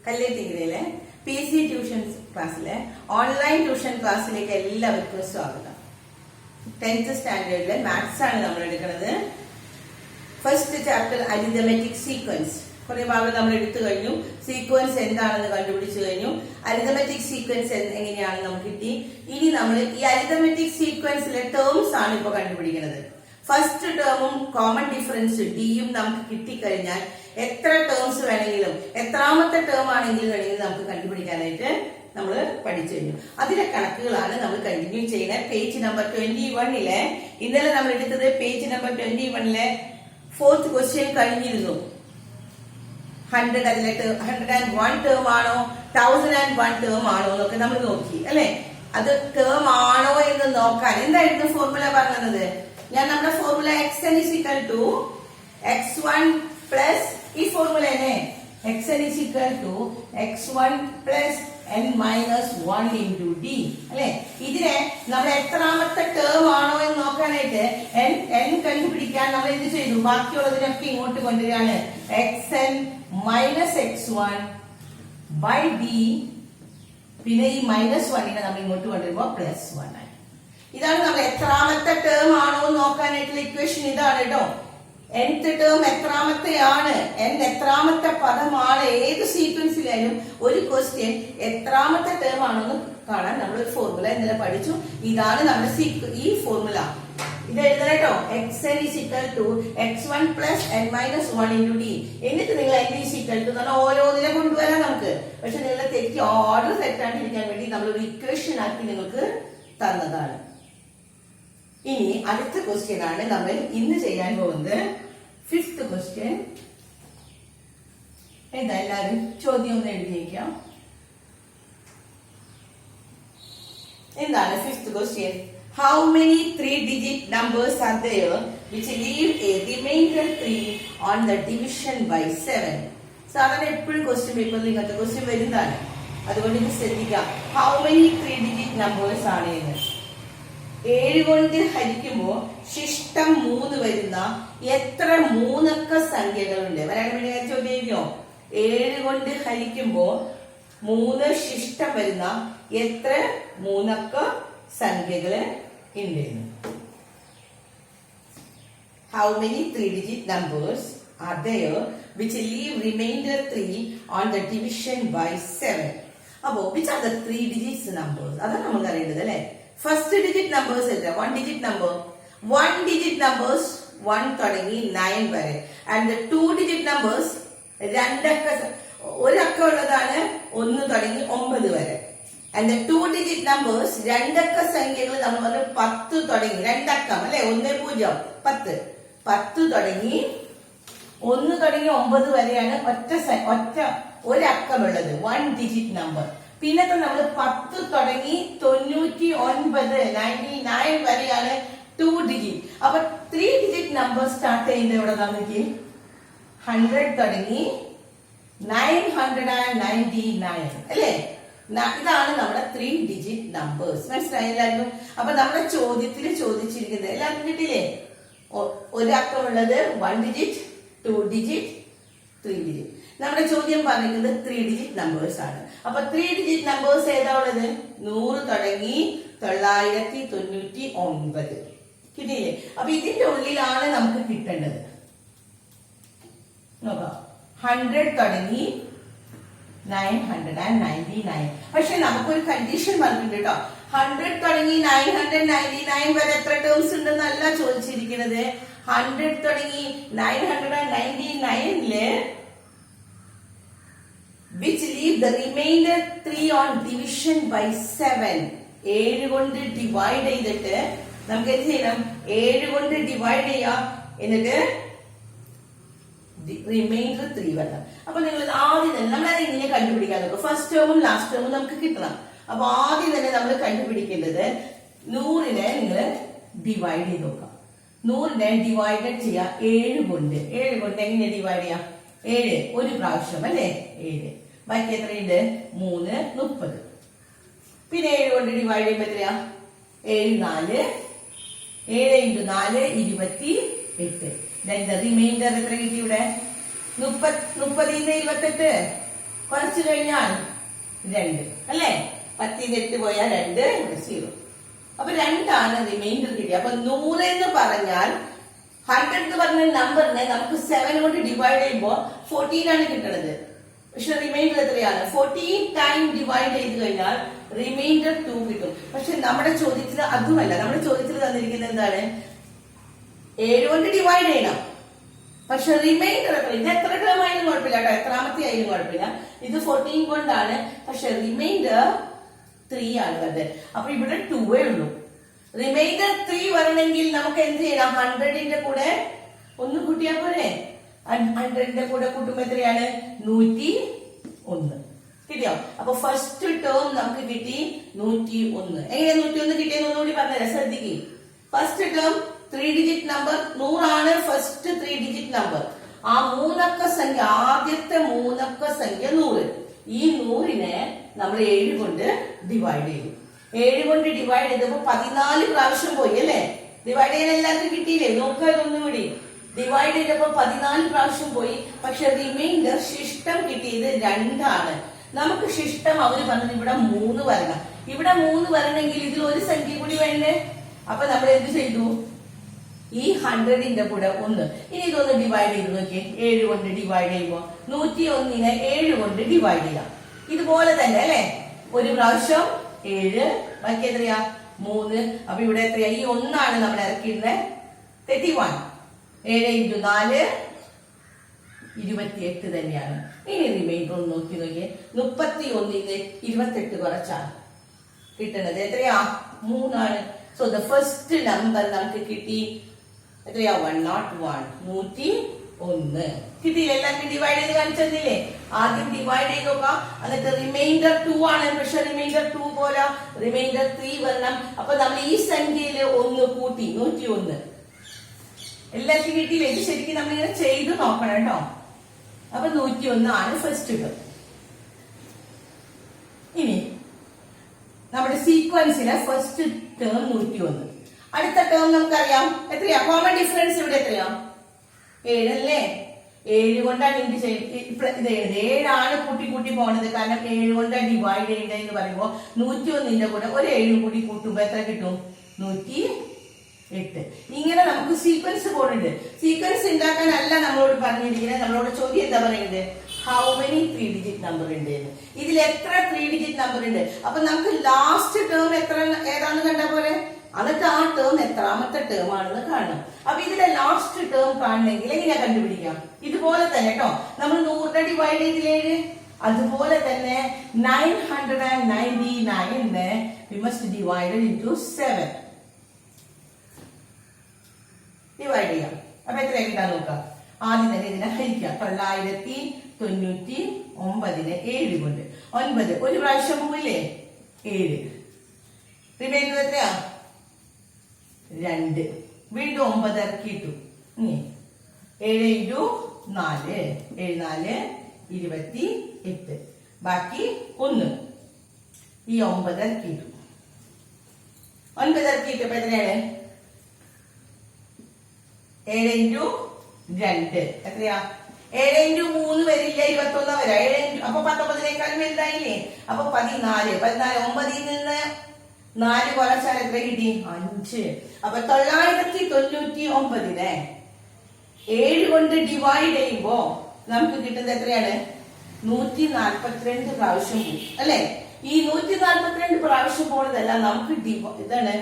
കല്ലേറ്റിങ്കരയിലെ PC tuition ക്ലാസ്സിലെ online tuition ക്ലാസ്സിലേക്ക് എല്ലാവർക്കും സ്വാഗതം. 10th സ്റ്റാൻഡേർഡിലെ മാത്സ് ആണ് നമ്മൾ എടുക്കുന്നത്. First chapter arithmetic sequence. കുറെ ഭാഗം നമ്മൾ എടുത്തു കഴിഞ്ഞു. സീക്വൻസ് എന്താണെന്ന് കണ്ടുപിടിച്ചു കഴിഞ്ഞു. അരിതമെറ്റിക് സീക്വൻസ് എങ്ങനെയാണ് നമുക്ക് കിട്ടി. ഇനി നമ്മൾ ഈ അരിതമെറ്റിക് സീക്വൻസിലെ ടേംസ് ആണ് ഇപ്പൊ കണ്ടുപിടിക്കുന്നത്. ഫസ്റ്റ് ടേമും കോമൺ ഡിഫറൻസ് ഡിയും നമുക്ക് കിട്ടിക്കഴിഞ്ഞാൽ എത്ര ടേംസ് വേണമെങ്കിലും എത്രാമത്തെ ടേം ആണെങ്കിലും വേണമെങ്കിലും നമുക്ക് കണ്ടുപിടിക്കാനായിട്ട് നമ്മൾ പഠിച്ചു കഴിഞ്ഞു. അതിലെ കണക്കുകളാണ് നമ്മൾ കണ്ടിന്യൂ ചെയ്യുന്നത്. പേജ് നമ്പർ 21 ഇന്നലെ നമ്മൾ എടുത്തത് പേജ് നമ്പർ 21 4th ക്വസ്റ്റ്യൻ കഴിഞ്ഞിരുന്നു. 100 അതിലെ 101 ടേം ആണോ 1001 ടേം ആണോ എന്നൊക്കെ നമ്മൾ നോക്കി അല്ലെ. അത് ടേം ആണോ എന്ന് നോക്കാൻ എന്തായിരുന്നു ഫോർമുല പറഞ്ഞത്? ഞാൻ നമ്മുടെ formula xn is equal to x1 plus ഈ ഫോർമുല തന്നെ xn is equal to x1 plus n minus 1 into d അല്ലെ. ഇതിനെ നമ്മൾ എത്രാമത്തെ ടേം ആണോ എന്ന് നോക്കാനായിട്ട് n കണ്ടുപിടിക്കാൻ നമ്മൾ എന്ത് ചെയ്തു? ബാക്കിയുള്ളതിനൊക്കെ ഇങ്ങോട്ട് കൊണ്ടുവരികയാണ്. xn minus x1 by d, പിന്നെ ഈ മൈനസ് 1 നമ്മൾ ഇങ്ങോട്ട് കൊണ്ടുവരുമ്പോ പ്ലസ് 1 ആയി. ഇതാണ് നമ്മൾ എത്രാമത്തെ ടേം ആണോ എന്ന് നോക്കാനായിട്ടുള്ള ഇക്വേഷൻ. ഇതാണ് കേട്ടോ. nth ടേം എത്രാമത്തെയാണ്, n എത്രാമത്തെ പദമാണ്. ഏത് സീക്വൻസിലായാലും ഒരു ക്വസ്റ്റ്യൻ എത്രാമത്തെ ടേം ആണെന്ന് കാണാൻ നമ്മൾ ഒരു ഫോർമുല ഇന്നലെ പഠിച്ചു. ഇതാണ് നമ്മുടെ ഈ ഫോർമുല. ഇത് എഴുതണം കേട്ടോ. xn is equal to x1 plus n minus 1 into d. എന്നിട്ട് നിങ്ങൾ n is equal to എന്ന് ഓരോന്നിനെ കൊണ്ടുവരാം നമുക്ക്. പക്ഷെ നിങ്ങളുടെ തെറ്റി ഓർഡർ തെറ്റാണ്ടിരിക്കാൻ വേണ്ടി നമ്മൾ ഒരു ഇക്വേഷൻ ആക്കി നിങ്ങൾക്ക് തന്നതാണ്. ഇനി അടുത്ത ക്വസ്റ്റ്യൻ ആണ് നമ്മൾ ഇന്ന് ചെയ്യാൻ പോകുന്നത്. 5th question. എന്താ എല്ലാവരും ചോദ്യം ഒന്ന് എഴുതിയേക്കാം. എന്താണ് 5th question? How many 3-digit numbers are there which leave a remainder 3 on the division by 7? സാധാരണ എപ്പോഴും ക്വസ്റ്റ്യൻ പേപ്പറിൽ ഇങ്ങനത്തെ ക്വസ്റ്റ്യൻ വരുന്നതാണ്. അതുകൊണ്ട് ഇത് ശ്രദ്ധിക്കാം. How many 3-digit numbers ആണ് എന്ന് 7 കൊണ്ട് ഹരിക്കുമ്പോ ശിഷ്ടം 3 വരുന്ന എത്ര മൂന്നക്ക സംഖ്യകളുണ്ട്? വരാൻ വേണ്ടി ചോദ്യമോ? 7 കൊണ്ട് ഹരിക്കുമ്പോ 3 ശിഷ്ടം വരുന്ന എത്ര മൂന്നക്ക സംഖ്യകള് ഉണ്ട്? How many 3-digit numbers are there which leave remainder 3 on the division by 7? അപ്പോ which are the 3 digits numbers? അതാണ് നമ്മൾ അറിയേണ്ടത് അല്ലെ. ഫസ്റ്റ് ഡിജിറ്റ് നമ്പേഴ്സ് എത്ര? 1 ഡിജിറ്റ് നമ്പർ. 1 ഡിജിറ്റ് നമ്പേഴ്സ് 1 തുടങ്ങി 9 വരെ. ആൻഡ് 2 ഡിജിറ്റ് നമ്പേഴ്സ് ഒരക്ക ഉള്ളതാണ് 1 തുടങ്ങി 9 വരെ. ആൻഡ് 2 ഡിജിറ്റ് നമ്പേഴ്സ് രണ്ടക്ക സംഖ്യകൾ നമ്മൾ പറഞ്ഞു 10 തുടങ്ങി രണ്ടക്കം അല്ലെ. 1 0 10 10 തുടങ്ങി 1 തുടങ്ങി 9 വരെയാണ് ഒറ്റ ഒരക്കമുള്ളത് 1 ഡിജിറ്റ് നമ്പർ. പിന്നത്തെ നമ്മൾ 10 തുടങ്ങി 99 വരെയാണ് 2 ഡിജിറ്റ്. അപ്പൊ 3 ഡിജിറ്റ് നമ്പർ സ്റ്റാർട്ട് ചെയ്യുന്നത് എവിടെ നമുക്ക് 100 തുടങ്ങി 999 അല്ലേ. ഇതാണ് നമ്മുടെ 3 ഡിജിറ്റ് നമ്പേഴ്സ്. മനസ്സിലായി എല്ലാവർക്കും? അപ്പൊ നമ്മുടെ ചോദ്യത്തിൽ ചോദിച്ചിരിക്കുന്നത് എല്ലാവർക്കും കിട്ടില്ലേ? ഒരക്കമുള്ളത് 1 ഡിജിറ്റ് 2 ഡിജിറ്റ് 3 ഡിജിറ്റ്. നമ്മുടെ ചോദ്യം പറഞ്ഞിരിക്കുന്നത് 3 ഡിജിറ്റ് നമ്പേഴ്സ് ആണ്. അപ്പൊ 3 ഡിജിറ്റ് നമ്പേഴ്സ് ഏതാ ഉള്ളത്? 100 തുടങ്ങി 999 കിട്ടിയില്ലേ? അപ്പൊ ഇതിന്റെ ഉള്ളിലാണ് നമുക്ക് കിട്ടേണ്ടത്. നോക്കാം. 100 തുടങ്ങി 999. പക്ഷെ നമുക്കൊരു കണ്ടീഷൻ പറഞ്ഞിട്ടുണ്ട് കേട്ടോ. 100 തുടങ്ങി 999 വരെ എത്ര ടേംസ് ഉണ്ടെന്നല്ല ചോദിച്ചിരിക്കുന്നത്. 100 തുടങ്ങി 999 which leave the remainder 3 on division by 7. 7 കൊണ്ട് ഡിവൈഡ് ചെയ്തിട്ട് നമുക്ക് എന്ത് ചെയ്യണം? 7 കൊണ്ട് ഡിവൈഡ് ചെയ്യാം. എന്നിട്ട് റിമൈൻഡർ 3 വരണം. അപ്പൊ നിങ്ങൾ ആദ്യം തന്നെ നമ്മളത് ഇങ്ങനെ കണ്ടുപിടിക്കാൻ നോക്കും. ഫസ്റ്റ് ടേമും ലാസ്റ്റ് ടേമും നമുക്ക് കിട്ടണം. അപ്പൊ ആദ്യം തന്നെ നമ്മൾ കണ്ടുപിടിക്കേണ്ടത് 100നെ നിങ്ങൾ ഡിവൈഡ് ചെയ്ത് നോക്കാം. 100നെ ഡിവൈഡ് ചെയ്യാം 7 കൊണ്ട്. 7 കൊണ്ട് എങ്ങനെ ഡിവൈഡ് ചെയ്യാം? 7 ഒരു പ്രാവശ്യം അല്ലേ 7. ബാക്കി എത്രയുണ്ട്? 3 30. പിന്നെ 7 കൊണ്ട് ഡിവൈഡ് ചെയ്യുമ്പോ എത്രയാ? 7 4 7 × 4 28. റിമൈൻഡർ എത്ര കിട്ടി ഇവിടെ? 30 ൽ നിന്ന് 28 കുറച്ച് കഴിഞ്ഞാൽ 2 അല്ലേ? 10 പോയാൽ 2, ഇവിടെ 0. അപ്പൊ 2 റിമൈൻഡർ കിട്ടിയത്. അപ്പൊ 100 എന്ന് പറഞ്ഞാൽ 100 എന്ന് പറഞ്ഞ നമ്പറിനെ നമുക്ക് 7 കൊണ്ട് ഡിവൈഡ് ചെയ്യുമ്പോൾ 14 ആണ് കിട്ടുന്നത്. പക്ഷെ റിമൈൻഡർ എത്രയാണ്? 14 ടൈം ഡിവൈഡ് ചെയ്ത് കഴിഞ്ഞാൽ റിമൈൻഡർ 2 കിട്ടും. പക്ഷെ നമ്മുടെ ചോദ്യത്തിൽ അതുമല്ല. നമ്മുടെ ചോദ്യത്തിൽ തന്നിരിക്കുന്നത് എന്താണ്? 7 കൊണ്ട് ഡിവൈഡ് ചെയ്യണം. പക്ഷെ റിമൈൻഡർ ഇത് എത്ര ടേം ആയാലും കുഴപ്പമില്ല കേട്ടോ, എത്രാമത്തെ ആയാലും കുഴപ്പമില്ല. ഇത് 14 കൊണ്ടാണ്. പക്ഷെ റിമൈൻഡർ 3 ആണ് വരുന്നത്. അപ്പൊ ഇവിടെ 2 ഉള്ളൂ. റിമൈൻഡർ 3 വരണമെങ്കിൽ നമുക്ക് എന്ത് ചെയ്യണം? 100ന്റെ കൂടെ 1 കൂട്ടിയാൽ പോരെ? 100ന്റെ കൂടെ കൂട്ടുമ്പോ എത്രയാണ്? 101. കിട്ടിയോ? അപ്പൊ ഫസ്റ്റ് ടേം നമുക്ക് കിട്ടി 101. എങ്ങനെ 101 കിട്ടിയെന്ന് ഒന്നുകൂടി പറഞ്ഞുതരാം, ശ്രദ്ധിക്കുക. ഫസ്റ്റ് ടേം 3 ഡിജിറ്റ് നമ്പർ 100 ആണ്. First 3 digit number. ആ 3 അക്ക സംഖ്യ, ആദ്യത്തെ 3 അക്ക സംഖ്യ 100. ഈ 100നെ നമ്മൾ 7 കൊണ്ട് ഡിവൈഡ് ചെയ്തു. 7 കൊണ്ട് ഡിവൈഡ് ചെയ്തപ്പോ 14 പ്രാവശ്യം പോയി അല്ലേ? ഡിവൈഡ് ചെയ്യാൻ എല്ലാവർക്കും കിട്ടിയില്ലേ? നോക്കുക ഒന്നുകൂടി. ഡിവൈഡ് ചെയ്തപ്പോ 14 പ്രാവശ്യം പോയി. പക്ഷെ റിമൈൻഡർ ശിഷ്ടം കിട്ടിയത് 2 ആണ്. നമുക്ക് ശിഷ്ടം അവര് പറഞ്ഞത് ഇവിടെ 3 വരണം. ഇവിടെ 3 വരണമെങ്കിൽ ഇതിൽ ഒരു സംഖ്യ കൂടി വേണ്ടേ? അപ്പൊ നമ്മൾ എന്ത് ചെയ്തു? ഈ 100ന്റെ കൂടെ 1. ഇനി ഇതൊന്ന് ഡിവൈഡ് ചെയ്ത് നോക്കിയേ. 7 കൊണ്ട് ഡിവൈഡ് ചെയ്യുമ്പോ 101നെ 7 കൊണ്ട് ഡിവൈഡ് ചെയ്യാം. ഇതുപോലെ തന്നെ അല്ലെ? ഒരു പ്രാവശ്യം 7, ബാക്കി എത്രയാ? 3. അപ്പൊ ഇവിടെ എത്രയാ? ഈ 1 ആണ് നമ്മൾ ഇറക്കിയിരുന്നത്. 31. 7 × 4 28 തന്നെയാണ്. ഇനി റിമൈൻഡർ ഒന്ന് നോക്കിയേ. 31ന് 28 കുറച്ചാണ് കിട്ടുന്നത്. എത്രയാ? 3 ആണ്. സോ ദ ഫസ്റ്റ് നമ്പർ നമുക്ക് കിട്ടി. എത്രയാ? 101. 101 കിട്ടിയില്ല. എല്ലാവർക്കും ഡിവൈഡ് ചെയ്ത് കാണിച്ചതില്ലേ? ആദ്യം ഡിവൈഡ് ചെയ്ത് നോക്കാം. എന്നിട്ട് റിമൈൻഡർ 2 ആണ്. പക്ഷെ റിമൈൻഡർ 2 പോരാ, റിമൈൻഡർ 3 വരണം. അപ്പൊ നമ്മൾ ഈ സംഖ്യയില് 1 കൂട്ടി 101. എല്ലാവർക്കും കിട്ടിയില്ലേ? ഇത് ശരിക്കും നമ്മളിങ്ങനെ ചെയ്ത് നോക്കണം കേട്ടോ. അപ്പൊ 101 ആണ് ഫസ്റ്റ് ടേം. ഇനി നമ്മുടെ സീക്വൻസിലെ ഫസ്റ്റ് ടേം 101. അടുത്ത ടേം നമുക്കറിയാം. എത്രയാ? കോമൺ ഡിഫറൻസ് ഇവിടെ എത്രയാ? 7 അല്ലേ? 7 കൊണ്ടാണ് ഇത് ചെയ്ത് 7 ആണ് കൂട്ടി പോണത്. കാരണം 7 കൊണ്ടാണ് ഡിവൈഡ് ചെയ്യേണ്ടത് എന്ന് പറയുമ്പോ 101ന്റെ കൂടെ ഒരു 7 കൂടി കൂട്ടുമ്പോ എത്ര കിട്ടും? 108. ഇങ്ങനെ നമുക്ക് സീക്വൻസ് കോഡുണ്ട്. സീക്വൻസ് ഉണ്ടാക്കാനല്ല നമ്മളോട് പറഞ്ഞിരിക്കുന്നത്. നമ്മളോട് ചോദ്യം എന്താ പറയുന്നത്? ഹൗ മെനി 3 ഡിജിറ്റ് നമ്പർ ഉണ്ട് എന്ന്. ഇതിൽ എത്ര 3 ഡിജിറ്റ് നമ്പർ ഉണ്ട്? അപ്പൊ നമുക്ക് ലാസ്റ്റ് ടേം എത്ര ഏതാണെന്ന് കണ്ടാ പോലെ, എന്നിട്ട് ആ ടേം എത്രാമത്തെ ടേം ആണെന്ന് കാണണം. അപ്പൊ ഇതിലെ ലാസ്റ്റ് ടേം കാണണമെങ്കിൽ എങ്ങനെയാ കണ്ടുപിടിക്കാം? ഇതുപോലെ തന്നെ കേട്ടോ. നമ്മൾ 100 ഡിവൈഡ് ചെയ്തില്ലേ? അതുപോലെ തന്നെ 999 we must divide it into 7. Divide ചെയ്യാം. അപ്പൊ എത്ര കിട്ടാൻ നോക്കാം. ആദ്യം തന്നെ ഇതിനെ ഹരിക്കാം. 999നെ 7 കൊണ്ട്. 9 ഒരു പ്രാവശ്യം പോയില്ലേ? 7. റിമൈൻഡർ എത്രയാ? 2. വീണ്ടും 9 ഇറക്കിയിട്ടു. 7 × 4 7 4 28. ബാക്കി 1. ഈ 9 ഇറക്കിയിട്ടു. 9 ഇറക്കിയിട്ട് ഇപ്പൊ എത്രയാണ്? 7 × 2 എത്രയാ? 7 × 3 വരില്ല, 21 വരാം. 7 അപ്പൊ 19നേക്കാളും വലുതായില്ലേ? അപ്പൊ 14. 9ൽ നിന്ന് 4 കുറച്ചാൽ എത്ര കിട്ടി? 5. അപ്പൊ 999നെ 7 കൊണ്ട് ഡിവൈഡ് ചെയ്യുമ്പോ നമുക്ക് കിട്ടുന്നത് എത്രയാണ്? 142 പ്രാവശ്യം പോയി അല്ലെ? ഈ 142 പ്രാവശ്യം പോണതല്ല നമുക്ക് ഇതാണ്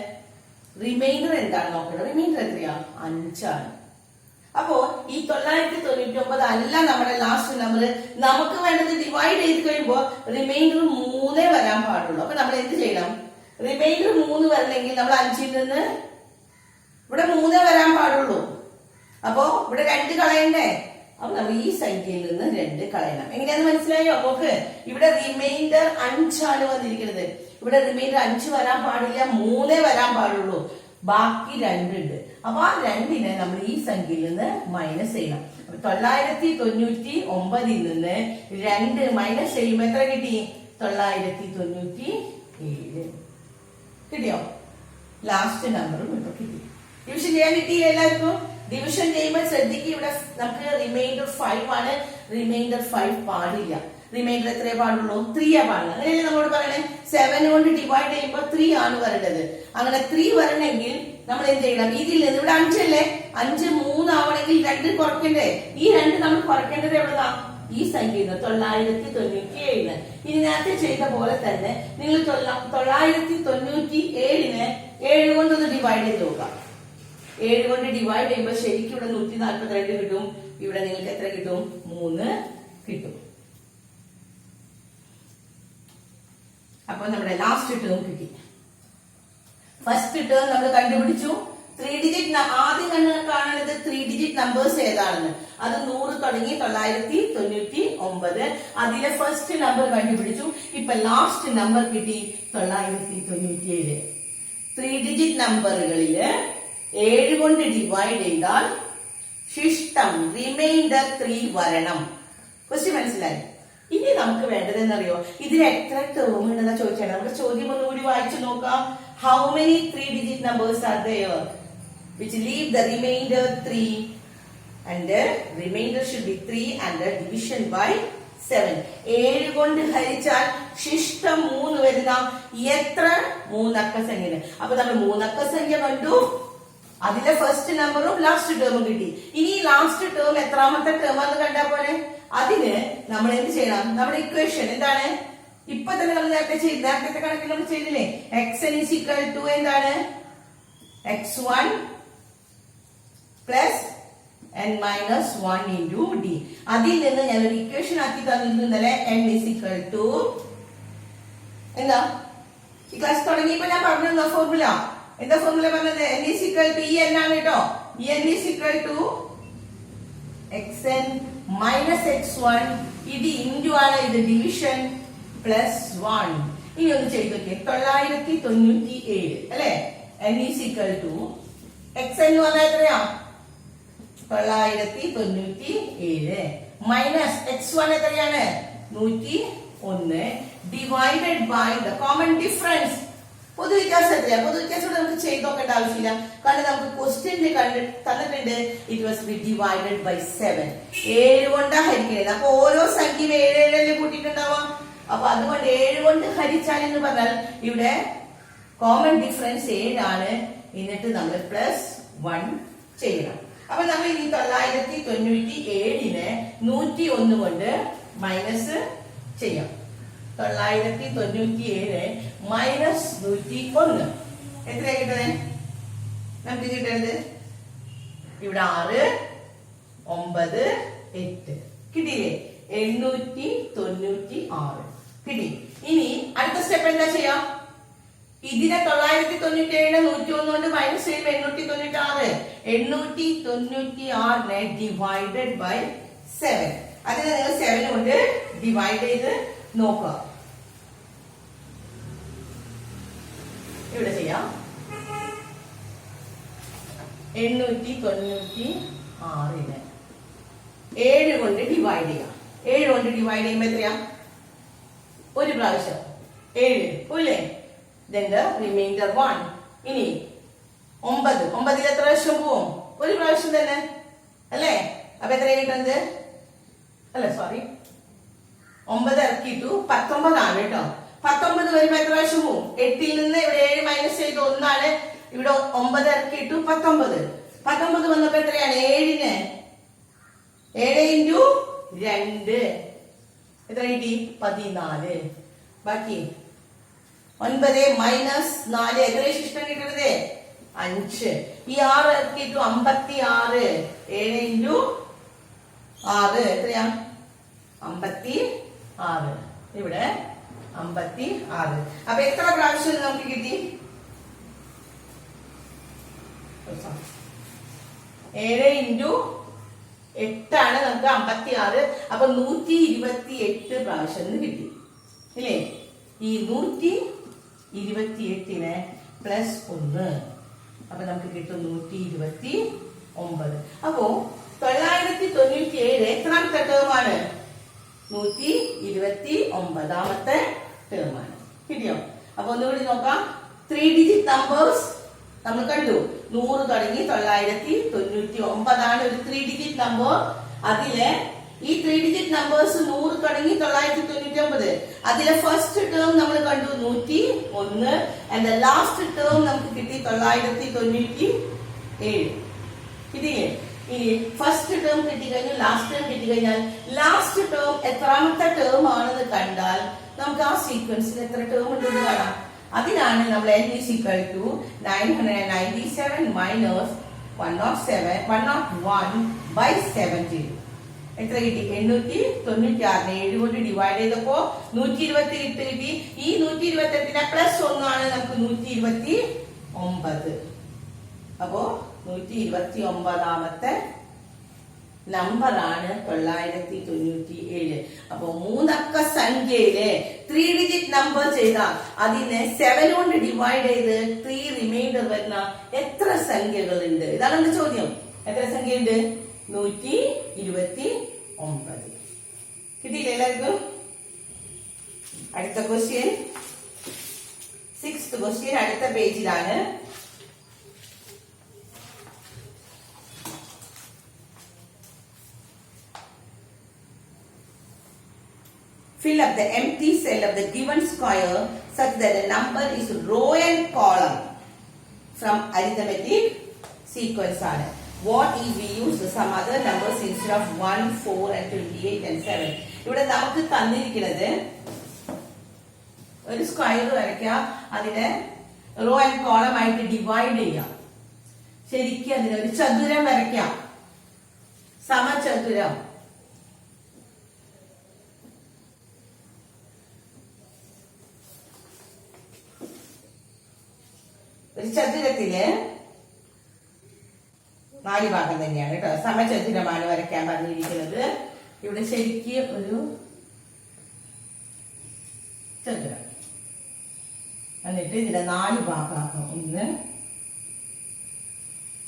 റിമൈൻഡർ എന്താണ് നോക്കണം. റിമൈൻഡർ എത്രയാ? 5 ആണ്. അപ്പോ ഈ 999 അല്ല നമ്മുടെ ലാസ്റ്റ് നമ്പർ. നമുക്ക് വേണ്ടത് ഡിവൈഡ് ചെയ്ത് കഴിയുമ്പോ റിമൈൻഡർ 3 വരാൻ പാടുള്ളൂ. അപ്പൊ നമ്മൾ എന്ത് ചെയ്യണം? റിമൈൻഡർ 3 വരണമെങ്കിൽ നമ്മൾ 5ൽ നിന്ന് ഇവിടെ 3 വരാൻ പാടുള്ളൂ. അപ്പോ ഇവിടെ 2 കളയണ്ടേ? അപ്പൊ നമ്മൾ ഈ സംഖ്യയിൽ നിന്ന് 2 കളയണം. എങ്ങനെയാന്ന് മനസ്സിലായോ? നോക്ക്, ഇവിടെ റിമൈൻഡർ 5 ആണ് വന്നിരിക്കുന്നത്. ഇവിടെ റിമൈൻഡർ 5 വരാൻ പാടില്ല, 3 വരാൻ പാടുള്ളൂ. ബാക്കി 2 ഉണ്ട്. അപ്പൊ ആ 2നെ നമ്മൾ ഈ സംഖ്യയിൽ നിന്ന് മൈനസ് ചെയ്യണം. 999ൽ നിന്ന് 2 മൈനസ് ചെയ്യുമ്പോ എത്ര കിട്ടി? 997 കിട്ടിയോ? ലാസ്റ്റ് നമ്പറും ഇപ്പൊ കിട്ടി. ഡിവിഷൻ ചെയ്യാൻ കിട്ടിയില്ല എല്ലാവർക്കും? ഡിവിഷൻ ചെയ്യുമ്പോൾ ശ്രദ്ധിക്കുക, ഇവിടെ നമുക്ക് റിമൈൻഡർ 5 ആണ്. റിമൈൻഡർ 5 പാടില്ല. റിമൈൻഡർ എത്രയേ പാടുള്ളൂ? 3 പാടില്ല. അങ്ങനെയല്ലേ നമ്മളോട് പറയണേ? 7 കൊണ്ട് ഡിവൈഡ് ചെയ്യുമ്പോൾ 3 ആണ് വരേണ്ടത്. അങ്ങനെ 3 വരണമെങ്കിൽ നമ്മൾ എന്ത് ചെയ്യണം? ഇതിൽ നിന്ന് ഇവിടെ 5 അല്ലേ, 5 3 ആവണമെങ്കിൽ 2 കുറയ്ക്കണ്ടേ? ഈ 2 നമ്മൾ കുറയ്ക്കേണ്ടത് എവിടെന്നാ? ഈ സംഖ്യ 997. ഇനി നേരത്തെ ചെയ്ത പോലെ തന്നെ നിങ്ങൾ 997നെ 7 കൊണ്ടൊന്ന് ഡിവൈഡ് ചെയ്ത് നോക്കാം. 7 കൊണ്ട് ഡിവൈഡ് ചെയ്യുമ്പോൾ ശരിക്കും ഇവിടെ 142 കിട്ടും. ഇവിടെ നിങ്ങൾക്ക് എത്ര കിട്ടും? 3 കിട്ടും. അപ്പൊ നമ്മുടെ ലാസ്റ്റ് ടേം കിട്ടി. ഫസ്റ്റ് ടേം നമ്മൾ കണ്ടുപിടിച്ചു. 3 ഡിജിറ്റ് ആദ്യം കാണുന്നത് 3 ഡിജിറ്റ് നമ്പേഴ്സ് ഏതാണെന്ന്. അത് 100 തുടങ്ങി 999. അതിലെ ഫസ്റ്റ് നമ്പർ കണ്ടുപിടിച്ചു. ഇപ്പൊ ലാസ്റ്റ് നമ്പർ കിട്ടി 997. 3 ഡിജിറ്റ് നമ്പറുകളില് 7 കൊണ്ട് ഡിവൈഡ് ചെയ്താൽ ശിഷ്ടം റിമൈൻഡർ 3 വരണം. ക്വസ്റ്റ്യൻ മനസ്സിലായി? ഇനി നമുക്ക് വേണ്ടത് എന്നറിയോ? ഇതിൽ എത്ര ടേം ഉണ്ടെന്നാ ചോദിച്ചാൽ നമുക്ക് ചോദ്യം ഒന്നുകൂടി വായിച്ചു നോക്കാം. How many 3 digit numbers are there which leave the remainder 3 and the remainder should be 3 and the division by 7. 7 കൊണ്ട് ഹരിച്ചാൽ ശിഷ്ടം 3 വരുന്ന എത്ര 3 അക്ക സംഖ്യ. അപ്പൊ നമ്മൾ 3 അക്ക സംഖ്യ കണ്ടു. അതിലെ ഫസ്റ്റ് നമ്പറും ലാസ്റ്റ് ടേമും കിട്ടി. ഇനി ലാസ്റ്റ് ടേം എത്രാമത്തെ ടേം ആണെന്ന് കണ്ടാ പോലെ അതിന് നമ്മൾ എന്ത് ചെയ്യണം? നമ്മുടെ ഇക്വേഷൻ എന്താണ്? ഇപ്പൊ തന്നെ നമ്മൾ നേരത്തെ കണക്കിൽ നമ്മൾ ചെയ്തില്ലേ? xn is equal to എന്താണ്? x1 plus n minus 1 into d. അതിൽ നിന്ന് ഞാൻ ഒരു ഇക്വേഷൻ ആക്കി തന്നിരുന്നല്ലേ? n is equal to എന്താ? ഈ ക്ലാസ് തുടങ്ങിയപ്പോ ഞാൻ പറഞ്ഞിരുന്ന ഫോർമുല എന്താ? ഫോർമുല പറഞ്ഞത് n is equal to en ആണ് കേട്ടോ. en is equal to xn minus x1. ഇത് ഇൻഡു ആണ്, ഇത് ഡിവിഷൻ പ്ലസ് 1. ഇനി ഒന്ന് ചെയ്ത് നോക്കിയേ. 997 അല്ലെ? n is equal to xn എന്ന് പറഞ്ഞാൽ എത്രയാ? 997 മൈനസ് x1 എത്രയാണ്? 101 divided by the common difference. പൊതുവ്യത്യാസം എത്രയാ? പൊതുവ്യത്യാസം നമുക്ക് ചെയ്ത് നോക്കേണ്ട ആവശ്യമില്ല. കാരണം നമുക്ക് ക്വസ്റ്റ്യനിൽ തന്നിട്ടുണ്ട് it was be divided by 7. 7 കൊണ്ടാ ഹരിക്കുന്നത്. അപ്പൊ ഓരോ സംഖ്യ 7 കൂട്ടിയിട്ടുണ്ടാവാം. അപ്പൊ അതുകൊണ്ട് 7 കൊണ്ട് ഹരിച്ചാൽ എന്ന് പറഞ്ഞാൽ ഇവിടെ കോമൺ ഡിഫറൻസ് 7 ആണ്. എന്നിട്ട് നമ്മൾ പ്ലസ് 1 ചെയ്യണം. അപ്പൊ നമ്മൾ ഇനി 997നെ 101 കൊണ്ട് മൈനസ് ചെയ്യാം. 997 മൈനസ് 101 എത്രയാ കിട്ടുന്നത്? നമുക്ക് കിട്ടുന്നത് ഇവിടെ 6 9 8 കിട്ടിയില്ലേ? 896 കിട്ടി. ഇനി അടുത്ത സ്റ്റെപ്പ് എന്താ ചെയ്യാം? ഇതിനെ 997 101 കൊണ്ട് മൈനസ് ചെയ്യുമ്പോൾ 896. 896നെ ഡിവൈഡഡ് ബൈ 7. അതിനെ നിങ്ങൾ 7 കൊണ്ട് ഡിവൈഡ് ചെയ്ത് നോക്കുക. ഇവിടെ ചെയ്യാം. 896നെ 7 കൊണ്ട് ഡിവൈഡ് ചെയ്യാം. 7 കൊണ്ട് ഡിവൈഡ് ചെയ്യുമ്പോൾ എത്രയാ? ഒരു പ്രാവശ്യം 7 അല്ലേ? then the remainder 1. ഇനി 9 9ൽ എത്ര പ്രാവശ്യം പോവും? ഒരു പ്രാവശ്യം തന്നെ അല്ലേ? അപ്പൊ എത്രയാ കിട്ടുന്നത്? അല്ല സോറി 9 ഇറക്കിയിട്ടു 19 ആണ് കേട്ടോ. 19 വരുമ്പോ എത്ര പ്രാവശ്യം പോവും? 8ൽ നിന്ന് ഇവിടെ 7 മൈനസ് ചെയ്ത് 1 ആണ്. ഇവിടെ 9 ഇറക്കിയിട്ടു 19. 19 വന്നപ്പോ എത്രയാണ്? 7ന് 7 ഇൻറ്റു 2 എത്ര കിട്ടി? 14. ബാക്കി 9 മൈനസ് 4 എത്ര ശിഷ്ടം കിട്ടുന്നത്? 5. ഈ 6 ഇറക്കിയിട്ടു 56. 7 ഇൻറ്റു 6 എത്രയാ? 56. ഇവിടെ 56. അപ്പൊ എത്ര പ്രാവശ്യം നമുക്ക് കിട്ടി? 7 ഇൻറ്റു 8 ആണ് നമുക്ക് 56. അപ്പൊ 128 പ്രാവശ്യം കിട്ടി ഇല്ലേ? ഈ 128നെ പ്ലസ് 1 അപ്പൊ നമുക്ക് കിട്ടും 129. അപ്പോ 997 എത്രാമത്തെ ടേമാണ്? 129ാമത്തെ ടേമാണ്. കിട്ടിയോ? അപ്പൊ ഒന്നുകൂടി നോക്കാം. 3 ഡിജിറ്റ് നമ്പേഴ്സ് നമ്മൾ കണ്ടു. 100 തുടങ്ങി 999 ഒരു 3 ഡിജിറ്റ് നമ്പർ. അതിലെ ഈ 3 ഡിജിറ്റ് നമ്പേഴ്സ് 100 തുടങ്ങി 999. അതിലെ ഫസ്റ്റ് ടേം നമ്മൾ കണ്ടു 101 ആൻഡ് ലാസ്റ്റ് ടേം നമുക്ക് കിട്ടി 997. കിട്ടിയില്ലേ? ഇനി ഫസ്റ്റ് ടേം കിട്ടിക്കഴിഞ്ഞാൽ ലാസ്റ്റ് ടേം കിട്ടിക്കഴിഞ്ഞാൽ ലാസ്റ്റ് ടേം എത്രാമത്തെ ടേം ആണെന്ന് കണ്ടാൽ നമുക്ക് ആ സീക്വൻസിൽ എത്ര ടേം ഉണ്ടെന്ന് കാണാം. അതിനാണ് നമ്മൾ n is equal to 997 minus 101 by 70. എത്ര കിട്ടി? 896. 7 കൊണ്ട് ഡിവൈഡ് ചെയ്തപ്പോ 128 കിട്ടി. ഈ 128നെ പ്ലസ് 1 ആണ് നമുക്ക് 129. അപ്പോ 129ാമത്തെ നമ്പറാണ് 997. അപ്പൊ 3 അക്ക സംഖ്യയിലെ 3 ഡിജിറ്റ് നമ്പർ ചെയ്താൽ അതിനെ 7 കൊണ്ട് ഡിവൈഡ് ചെയ്ത് 3 റിമൈൻഡർ വരുന്ന എത്ര സംഖ്യകളുണ്ട്? ഇതാണ് നമ്മുടെ ചോദ്യം. എത്ര സംഖ്യയുണ്ട്? 129. കിട്ടിയില്ലേ എല്ലാവർക്കും? അടുത്ത ക്വസ്റ്റ്യൻ 6th ക്വസ്റ്റ്യൻ അടുത്ത പേജിലാണ്. Fill up the empty cell of the given square such that the number is row and column from arithmetic sequence ആണ്. What if we use some other numbers instead of 1, 4 and 28 and 7? ഇവിടെ നമുക്ക് തന്നിരിക്കുന്നത് ഒരു square വരയ്ക്കാം, അതിനെ raw and column ആയിട്ട് divide ചെയ്യാം. ശരിക്കും അതിന് ഒരു ചതുരം വരയ്ക്കാം, സമചതുരം. ഒരു ചതുരത്തില് 4 ഭാഗം തന്നെയാണ് കേട്ടോ. സമചതുരമാണ് വരയ്ക്കാൻ പറഞ്ഞിരിക്കുന്നത്. ഇവിടെ ശരിക്കും ഒരു ചതുരം. എന്നിട്ട് ഇതിലെ 4 ഭാഗമാക്കാം. 1,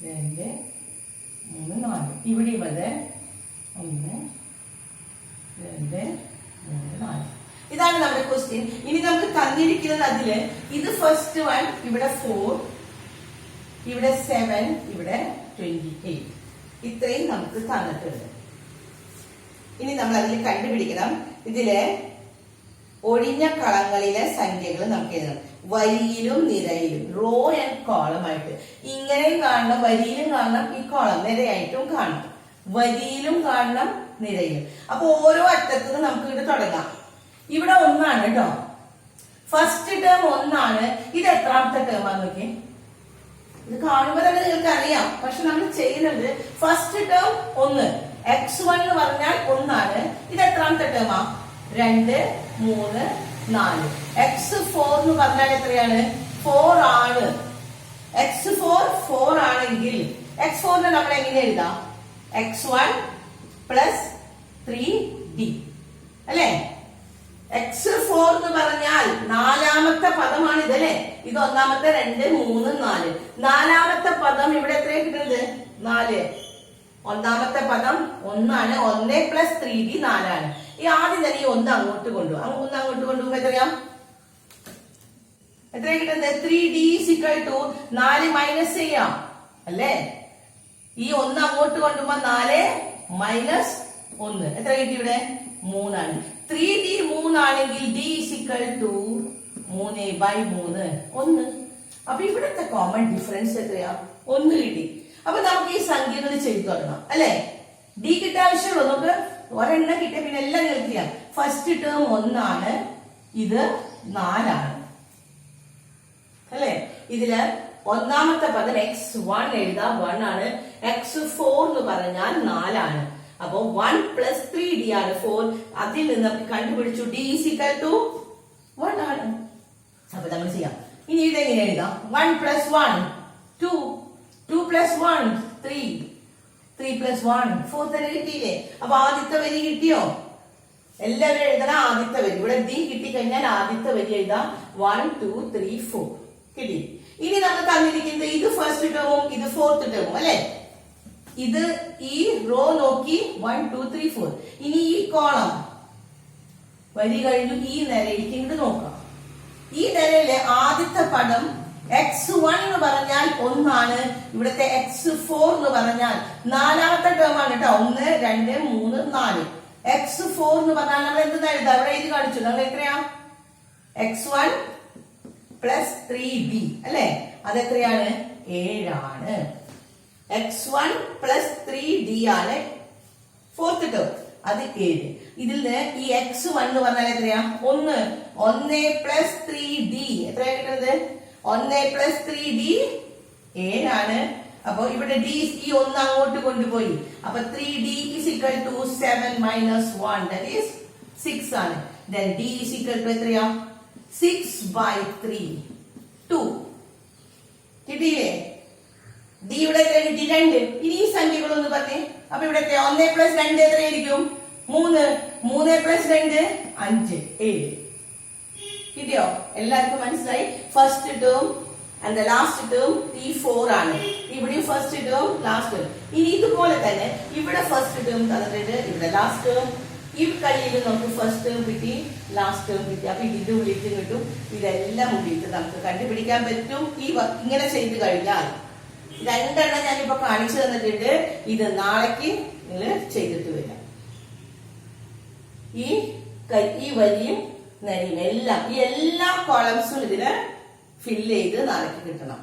2, 3, 4. ഇവിടെയും അതെ 1, 2, 3, 4. ഇതാണ് നമ്മുടെ ക്വസ്റ്റ്യൻ. ഇനി നമുക്ക് തന്നിരിക്കുന്നത് അതില് ഇത് ഫസ്റ്റ് 1, ഇവിടെ 4, ഇവിടെ 7, ഇവിടെ 28. ഇത്രയും നമുക്ക് തന്നിട്ടുണ്ട്. ഇനി നമ്മൾ അതിൽ കണ്ടുപിടിക്കണം. ഇതിലെ ഒഴിഞ്ഞ കളങ്ങളിലെ സംഖ്യകൾ നമുക്ക് എഴുതണം. വരിയിലും നിരയിലും, റോ ആൻഡ് കോളം ആയിട്ട്. ഇങ്ങനെയും കാണണം, വരിയിലും കാണണം, ഈ കോളം നിരയായിട്ടും കാണണം. വരിയിലും കാണണം, നിരയിലും. അപ്പൊ ഓരോ അറ്റത്തുനിന്ന് നമുക്ക് ഇവിടെ തുടങ്ങാം. ഇവിടെ 1 ആണ് കേട്ടോ. ഫസ്റ്റ് ടേം 1 ആണ്. ഇത് എത്രാമത്തെ ടേം ആണെന്ന് നോക്കി. ഇത് കാണുമ്പോൾ തന്നെ നിങ്ങൾക്ക് അറിയാം. പക്ഷെ നമ്മൾ ചെയ്യുന്നത് ഫസ്റ്റ് ടേം 1, x1 എന്ന് പറഞ്ഞാൽ 1 ആണ്. ഇത് എത്രാമത്തെ ടേമാ? 2, 3, 4. x4 എന്ന് പറഞ്ഞാൽ എത്രയാണ്? 4 ആണ്. x4 4 ആണെങ്കിൽ x4നെ നമ്മൾ എങ്ങനെ എഴുതാം? x1 പ്ലസ് 3d അല്ലേ? x4 എന്ന് പറഞ്ഞാൽ 4ാമത്തെ പദമാണ് ഇതല്ലേ? ഇത് 1ാമത്തെ, 2, 3, 4. 4ാമത്തെ പദം ഇവിടെ എത്രയാണ് കിട്ടുന്നത്? 4. 1ാമത്തെ പദം 1 ആണ്. 1 പ്ലസ് 3d 4 ആണ്. ഈ ആദ്യം തന്നെ ഈ 1 അങ്ങോട്ട് കൊണ്ടുപോകും. 1 അങ്ങോട്ട് കൊണ്ടുപോകുമ്പോ എത്രയാ കിട്ടുന്നത്? 3d = 4 മൈനസ് ചെയ്യാം അല്ലേ? ഈ 1 അങ്ങോട്ട് കൊണ്ടുപോകുമ്പോ 4 മൈനസ് 1 എത്ര കിട്ടി? ഇവിടെ 3 ആണ്. 3d 3 ആണെങ്കിൽ d = 3/3 1. അപ്പൊ ഇവിടുത്തെ കോമൺ ഡിഫറൻസ് എത്രയാ? 1 കിട്ടി. അപ്പൊ നമുക്ക് ഈ സംഖ്യകൾ ചെയ്തു തുടങ്ങാം അല്ലെ? ഡി കിട്ടാൻ ആവശ്യമുള്ളൂ. നമുക്ക് ഒരെണ്ണം കിട്ടിയ പിന്നെ എല്ലാം കേൾക്കാം. ഫസ്റ്റ് ടേം 1 ആണ്, ഇത് 4 ആണ് അല്ലെ? ഇതില് 1ാമത്തെ പദം x1 എഴുതാം, 1 ആണ്. x4 എന്ന് പറഞ്ഞാൽ 4 ആണ്. അപ്പൊ 1 പ്ലസ് 3d ആണ് 4. അതിൽ നിന്ന് നമുക്ക് കണ്ടുപിടിച്ചു d = 1 ആണ്. അപ്പൊ നമ്മൾ ചെയ്യാം. ഇനി ഇതെങ്ങനെ എഴുതാം? 1 + 1 2, 2 + 1 3, 3 + 1 4 തന്നെ കിട്ടിയില്ലേ? അപ്പൊ ആദ്യത്തെ വരി കിട്ടിയോ? എല്ലാവരും എഴുതണം ആദ്യത്തെ വരി. ഇവിടെ d കിട്ടിക്കഴിഞ്ഞാൽ ആദ്യത്തെ വരി എഴുതാം. 1 2 3 4 കിട്ടി. ഇനി നമ്മൾ തന്നിരിക്കുന്നത് ഇത് ഫസ്റ്റ് ടേമും ഇത് ഫോർത്ത് ടേമും അല്ലെ? ഇത് ഈ റോ നോക്കി 1 2 3 4. ഇനി ഈ കോളം വരി കഴിഞ്ഞു. ഈ നിരയിലേക്ക് ഇങ്ങോട്ട് നോക്കാം. ഈ നിരയിലെ ആദ്യത്തെ പദം x1 എന്ന് പറഞ്ഞാൽ ഒന്നാണ്, ഇവിടുത്തെ x4 എന്ന് പറഞ്ഞാൽ നാലാമത്തെ ടേം ആണ് കേട്ടോ. 1 2 3 4. x4 എന്ന് പറഞ്ഞാൽ നമ്മൾ എന്തെന്ന് എഴുതാം, അവിടെ എഴുതി കാണിച്ചു. നമ്മൾ എത്രയാ, x1 പ്ലസ് 3b അല്ലെ, അതെത്രയാണ്, 7 ആണ്. x1 പ്ലസ് 3d ആണ് ഫോർത്ത് ടേം, അത് 7. ഇതിൽ നിന്ന് ഈ x1 എന്ന് പറഞ്ഞാൽ എത്രയാ, 1 പ്ലസ് 3d എത്രയാ കിട്ടുന്നത്, 1 പ്ലസ് 3d 7 ആണ്. അപ്പൊ ഇവിടെ d ഈ 1 അങ്ങോട്ട് കൊണ്ടുപോയി, അപ്പൊ 3d is equal to 7 minus 1, that is 6 ആണ്. then d is equal to എത്രയാ, 6/3 2. കിട്ടിയില്ലേ, d ഇവിടെ എത്ര കിട്ടി, 2. ഇനി ഈ സംഖ്യകളൊന്ന് പറഞ്ഞേ. അപ്പൊ ഇവിടെ 1 പ്ലസ് 2 എത്രയായിരിക്കും, 3 പ്ലസ് 2 5 7. കിട്ടിയോ, എല്ലാവർക്കും മനസ്സിലായി. First term and last term ഈ 4 ആണ്. ഇവിടെ ഫസ്റ്റ് ടേം ലാസ്റ്റ് ടേം. ഇനി ഇതുപോലെ തന്നെ ഇവിടെ ഫസ്റ്റ് ടേം തന്നിട്ട് ഇവിടെ ലാസ്റ്റ് ടേം. ഈ കളിയിൽ നമുക്ക് ഫസ്റ്റ് ടേം കിട്ടി, ലാസ്റ്റ് ടേം കിട്ടി. അപ്പൊ ഇതിന്റെ ഉള്ളിട്ട് കിട്ടും. ഇതെല്ലാം ഉള്ളിട്ട് നമുക്ക് കണ്ടുപിടിക്കാൻ പറ്റും. ഈ ഇങ്ങനെ ചെയ്ത് കഴിഞ്ഞാൽ രണ്ടെണ്ണം ഞാനിപ്പോ കാണിച്ചു തന്നിട്ടുണ്ട്. ഇത് നാളേക്ക് നിങ്ങൾ ചെയ്തിട്ട് വരാം. ഈ വരിയും നരിയും എല്ലാം ഈ എല്ലാ കോളംസും ഇതിന് ഫില്ല് ചെയ്ത് നാളേക്ക് കിട്ടണം.